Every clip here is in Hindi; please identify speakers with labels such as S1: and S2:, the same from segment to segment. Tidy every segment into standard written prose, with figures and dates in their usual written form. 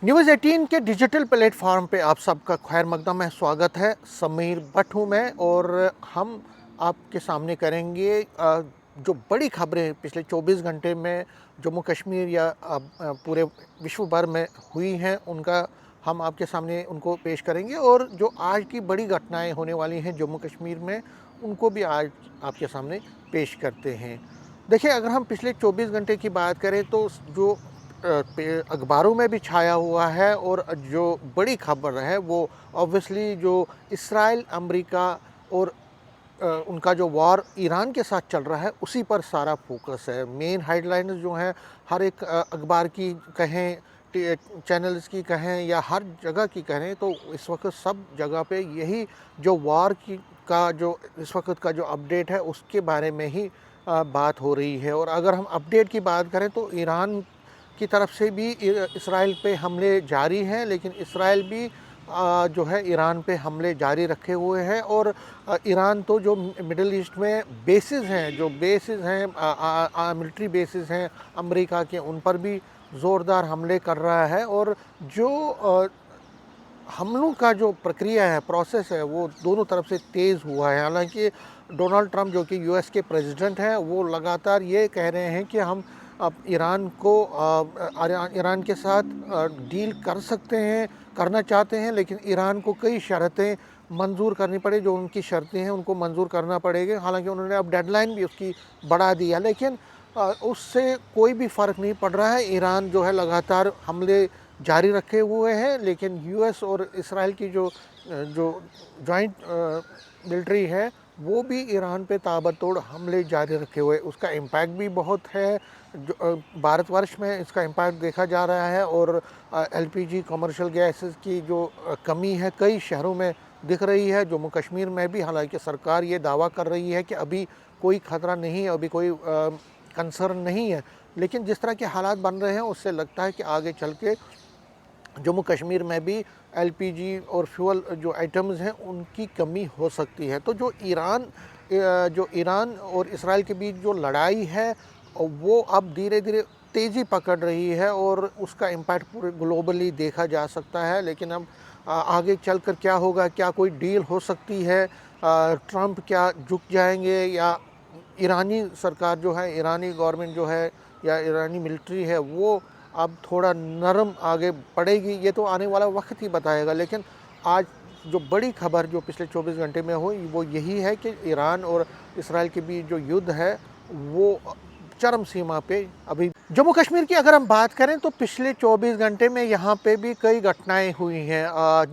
S1: न्यूज़ 18 के डिजिटल प्लेटफॉर्म पे आप सबका खैर मकदम है, स्वागत है। समीर भट्ट हूँ मैं और हम आपके सामने करेंगे जो बड़ी खबरें पिछले 24 घंटे में जम्मू कश्मीर या पूरे विश्व भर में हुई हैं, उनका हम आपके सामने उनको पेश करेंगे। और जो आज की बड़ी घटनाएं होने वाली हैं जम्मू कश्मीर में, उनको भी आज आपके सामने पेश करते हैं। देखिए, अगर हम पिछले 24 घंटे की बात करें तो जो अखबारों में भी छाया हुआ है और जो बड़ी खबर है वो ऑब्वियसली जो इसराइल अमेरिका और उनका जो वॉर ईरान के साथ चल रहा है उसी पर सारा फोकस है। मेन हेडलाइंस जो हैं हर एक अखबार की कहें, चैनल्स की कहें या हर जगह की कहें, तो इस वक्त सब जगह पे यही जो वॉर की का जो इस वक्त का जो अपडेट है उसके बारे में ही बात हो रही है। और अगर हम अपडेट की बात करें तो ईरान की तरफ से भी इसराइल पे हमले जारी हैं, लेकिन इसराइल भी जो है ईरान पे हमले जारी रखे हुए हैं। और ईरान तो जो मिडिल ईस्ट में बेसिस हैं, जो बेसिस हैं मिलिट्री बेसिस हैं अमेरिका के, उन पर भी ज़ोरदार हमले कर रहा है। और जो हमलों का जो प्रक्रिया है, प्रोसेस है, वो दोनों तरफ से तेज़ हुआ है। हालांकि डोनाल्ड ट्रंप जो कि यूएस के प्रेसिडेंट हैं, वो लगातार ये कह रहे हैं कि हम अब ईरान के साथ डील कर सकते हैं, करना चाहते हैं, लेकिन ईरान को कई शर्तें मंजूर करनी पड़े। जो उनकी शर्तें हैं उनको मंजूर करना पड़ेगी। हालांकि उन्होंने अब डेडलाइन भी उसकी बढ़ा दी है, लेकिन उससे कोई भी फ़र्क नहीं पड़ रहा है। ईरान जो है लगातार हमले जारी रखे हुए हैं, लेकिन यूएस और इसराइल की जो जॉइंट मिलिट्री है वो भी ईरान पे ताबड़तोड़ हमले जारी रखे हुए। उसका इम्पैक्ट भी बहुत है। जो भारतवर्ष में इसका इम्पैक्ट देखा जा रहा है। और एलपीजी कमर्शियल गैसेस की जो कमी है कई शहरों में दिख रही है, जम्मू कश्मीर में भी। हालांकि सरकार ये दावा कर रही है कि अभी कोई ख़तरा नहीं है, अभी कोई कंसर्न नहीं है, लेकिन जिस तरह के हालात बन रहे हैं उससे लगता है कि आगे चल के जम्मू कश्मीर में भी एलपीजी और फ्यूल जो आइटम्स हैं उनकी कमी हो सकती है। तो जो ईरान और इसराइल के बीच जो लड़ाई है वो अब धीरे धीरे तेज़ी पकड़ रही है और उसका इम्पैक्ट पूरे ग्लोबली देखा जा सकता है। लेकिन अब आगे चलकर क्या होगा, क्या कोई डील हो सकती है, ट्रंप क्या झुक जाएंगे, या ईरानी सरकार जो है, ईरानी गवर्नमेंट जो है या ईरानी मिलिट्री है वो अब थोड़ा नरम आगे बढ़ेगी, ये तो आने वाला वक्त ही बताएगा। लेकिन आज जो बड़ी खबर जो पिछले 24 घंटे में हुई वो यही है कि ईरान और इसराइल के बीच जो युद्ध है वो चरम सीमा पे अभी। जम्मू कश्मीर की अगर हम बात करें तो पिछले 24 घंटे में यहाँ पे भी कई घटनाएं हुई हैं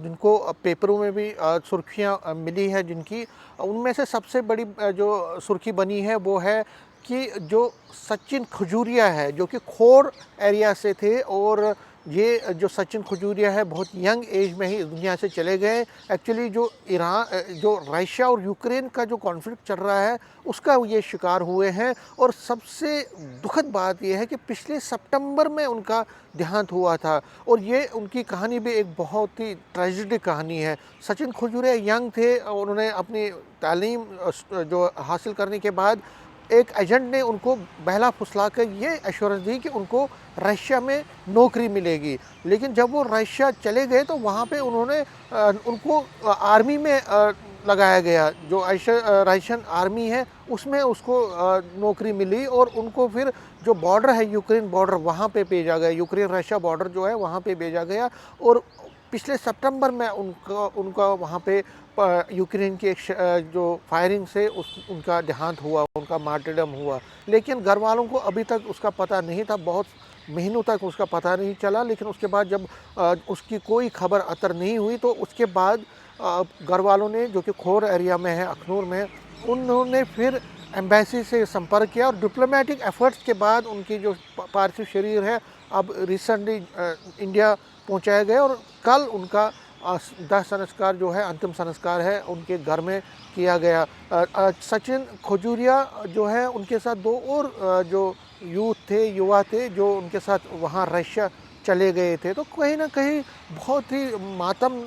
S1: जिनको पेपरों में भी सुर्खियाँ मिली है जिनकी। उनमें से सबसे बड़ी जो सुर्खी बनी है वो है कि जो सचिन खजूरिया है, जो कि खोर एरिया से थे, और ये जो सचिन खजूरिया है बहुत यंग एज में ही इस दुनिया से चले गए। एक्चुअली जो रशिया और यूक्रेन का जो कॉन्फ्लिक्ट चल रहा है उसका ये शिकार हुए हैं। और सबसे दुखद बात यह है कि पिछले सितंबर में उनका देहांत हुआ था, और ये उनकी कहानी भी एक बहुत ही ट्रेजिडिक कहानी है। सचिन खजूरिया यंग थे, उन्होंने अपनी तालीम जो हासिल करने के बाद एक एजेंट ने उनको बहला फुसला कर ये एश्योरेंस दी कि उनको रशिया में नौकरी मिलेगी। लेकिन जब वो रशिया चले गए तो वहाँ पे उनको आर्मी में लगाया गया, जो रशियन आर्मी है उसमें उसको नौकरी मिली, और उनको फिर जो बॉर्डर है यूक्रेन बॉर्डर वहाँ पे भेजा गया, यूक्रेन रशिया बॉर्डर जो है वहाँ पे भेजा गया। और पिछले सितंबर में उनका वहाँ पे यूक्रेन की जो फायरिंग से उनका देहांत हुआ, उनका मार्टरडम हुआ। लेकिन घर वालों को अभी तक उसका पता नहीं था, बहुत महीनों तक उसका पता नहीं चला। लेकिन उसके बाद जब उसकी कोई खबर अतर नहीं हुई तो उसके बाद घर वालों ने, जो कि खोर एरिया में है अखनूर में, उन्होंने फिर एम्बेसी से संपर्क किया और डिप्लोमेटिक एफर्ट्स के बाद उनकी जो पार्थिव शरीर है अब रिसेंटली इंडिया पहुंचाया गया। और कल उनका दाह संस्कार जो है, अंतिम संस्कार है, उनके घर में किया गया। सचिन खजूरिया जो है उनके साथ दो और जो युवा थे जो उनके साथ वहाँ रशिया चले गए थे। तो कहीं ना कहीं बहुत ही मातम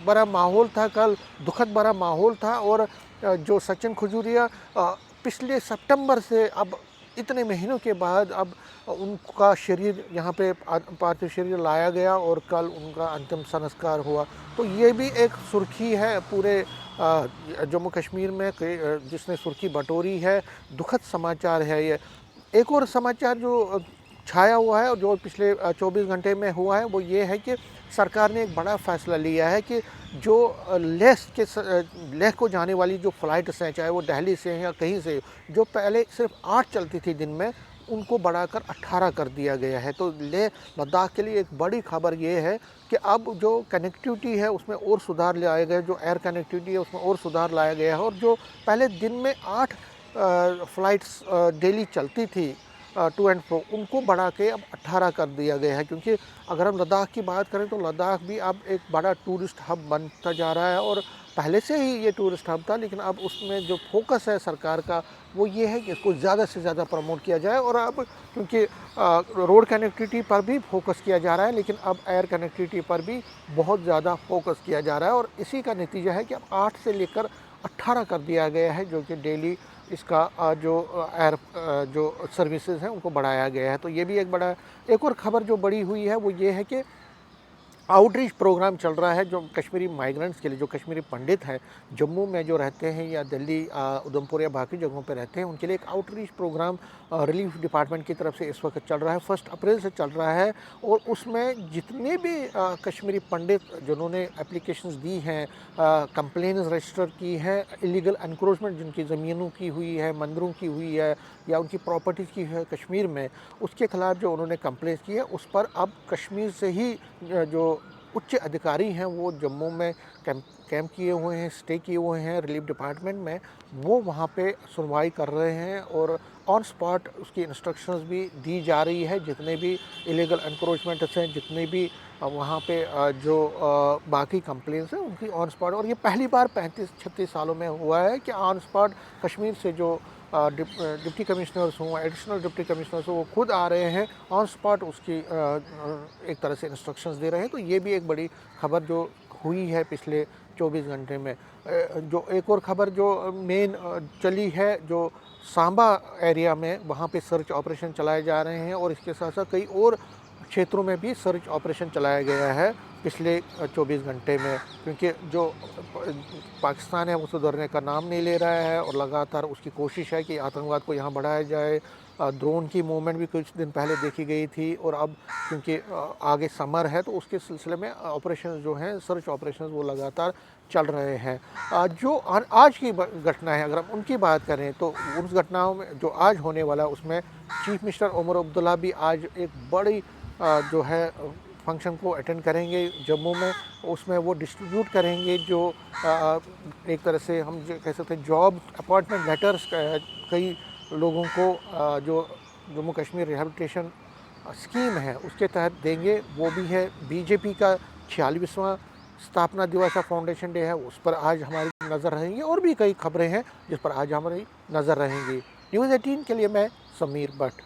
S1: भरा माहौल था कल, दुखद भरा माहौल था। और जो सचिन खजूरिया पिछले सितंबर से अब इतने महीनों के बाद अब उनका शरीर यहाँ पे पार्थिव शरीर लाया गया और कल उनका अंतिम संस्कार हुआ। तो ये भी एक सुर्खी है पूरे जम्मू कश्मीर में जिसने सुर्खी बटोरी है। दुखद समाचार है ये। एक और समाचार जो छाया हुआ है और जो पिछले 24 घंटे में हुआ है वो ये है कि सरकार ने एक बड़ा फ़ैसला लिया है कि जो लेह को जाने वाली जो फ़्लाइट्स हैं, चाहे वो दिल्ली से हैं या कहीं से, जो पहले सिर्फ 8 चलती थी दिन में, उनको बढ़ाकर 18 कर दिया गया है। तो लेह लद्दाख के लिए एक बड़ी खबर ये है कि अब जो कनेक्टिविटी है उसमें और सुधार लाया गया, जो एयर कनेक्टिविटी है उसमें और सुधार लाया गया है। और जो पहले दिन में 8 फ़्लाइट्स डेली चलती थी टू एंड फ्रो, उनको बढ़ा के अब 18 कर दिया गया है। क्योंकि अगर हम लद्दाख की बात करें तो लद्दाख भी अब एक बड़ा टूरिस्ट हब बनता जा रहा है और पहले से ही ये टूरिस्ट हब था, लेकिन अब उसमें जो फोकस है सरकार का वो ये है कि इसको ज़्यादा से ज़्यादा प्रमोट किया जाए। और अब क्योंकि रोड कनेक्टिविटी पर भी फोकस किया जा रहा है, लेकिन अब एयर कनेक्टिविटी पर भी बहुत ज़्यादा फोकस किया जा रहा है। और इसी का नतीजा है कि अब 8 से लेकर 18 कर दिया गया है, जो कि डेली इसका जो एयर जो सर्विसेज हैं उनको बढ़ाया गया है। तो ये भी एक और ख़बर जो बड़ी हुई है वो ये है कि आउटरीच प्रोग्राम चल रहा है जो कश्मीरी माइग्रेंट्स के लिए, जो कश्मीरी पंडित हैं जम्मू में जो रहते हैं या दिल्ली, उधमपुर या बाकी जगहों पर रहते हैं, उनके लिए एक आउटरीच प्रोग्राम रिलीफ डिपार्टमेंट की तरफ से इस वक्त चल रहा है। 1 अप्रैल से चल रहा है और उसमें जितने भी कश्मीरी पंडित जिन्होंने एप्लीकेशंस दी हैं, कंप्लेंट्स रजिस्टर की हैं, इलीगल एनक्रोचमेंट जिनकी ज़मीनों की हुई है, मंदिरों की हुई है या उनकी प्रॉपर्टीज़ की है कश्मीर में, उसके ख़िलाफ़ जो उन्होंने कंप्लेंट की है उस पर अब कश्मीर से ही जो उच्च अधिकारी हैं वो जम्मू में कैंप किए हुए हैं, स्टे किए हुए हैं रिलीफ डिपार्टमेंट में, वो वहाँ पे सुनवाई कर रहे हैं और ऑन स्पॉट उसकी इंस्ट्रक्शंस भी दी जा रही है। जितने भी इलीगल एनक्रोचमेंट्स हैं, जितने भी वहाँ पे जो बाकी कंप्लेंट्स हैं उनकी ऑन स्पॉट। और ये पहली बार 35-36 सालों में हुआ है कि ऑन स्पॉट कश्मीर से जो डिप्टी कमिश्नर्स हों, एडिशनल डिप्टी कमिश्नर्स हों, वो खुद आ रहे हैं ऑन स्पॉट उसकी एक तरह से इंस्ट्रक्शंस दे रहे हैं। तो ये भी एक बड़ी खबर जो हुई है पिछले 24 घंटे में। जो एक और ख़बर जो मेन चली है, जो सांबा एरिया में वहाँ पे सर्च ऑपरेशन चलाए जा रहे हैं और इसके साथ साथ कई और क्षेत्रों में भी सर्च ऑपरेशन चलाया गया है पिछले 24 घंटे में। क्योंकि जो पाकिस्तान है वो सुधरने का नाम नहीं ले रहा है और लगातार उसकी कोशिश है कि आतंकवाद को यहाँ बढ़ाया जाए। ड्रोन की मूवमेंट भी कुछ दिन पहले देखी गई थी और अब क्योंकि आगे समर है तो उसके सिलसिले में ऑपरेशन जो हैं, सर्च ऑपरेशन वो लगातार चल रहे हैं। जो आज की घटना है, अगर हम उनकी बात करें तो उन घटनाओं में जो आज होने वाला है उसमें चीफ मिनिस्टर उमर अब्दुल्ला भी आज एक बड़ी जो है फंक्शन को अटेंड करेंगे जम्मू में। उसमें वो डिस्ट्रीब्यूट करेंगे जो एक तरह से हम जो कह सकते हैं जॉब अपॉइंटमेंट लेटर्स कई लोगों को जो जम्मू कश्मीर रिहैबिलिटेशन स्कीम है उसके तहत देंगे। वो भी है बीजेपी का 46वां स्थापना दिवस है, फाउंडेशन डे है, उस पर आज हमारी नज़र रहेंगी। और भी कई खबरें हैं जिस पर आज हमारी नज़र रहेंगी। न्यूज़ 18 के लिए मैं समीर भट्ट।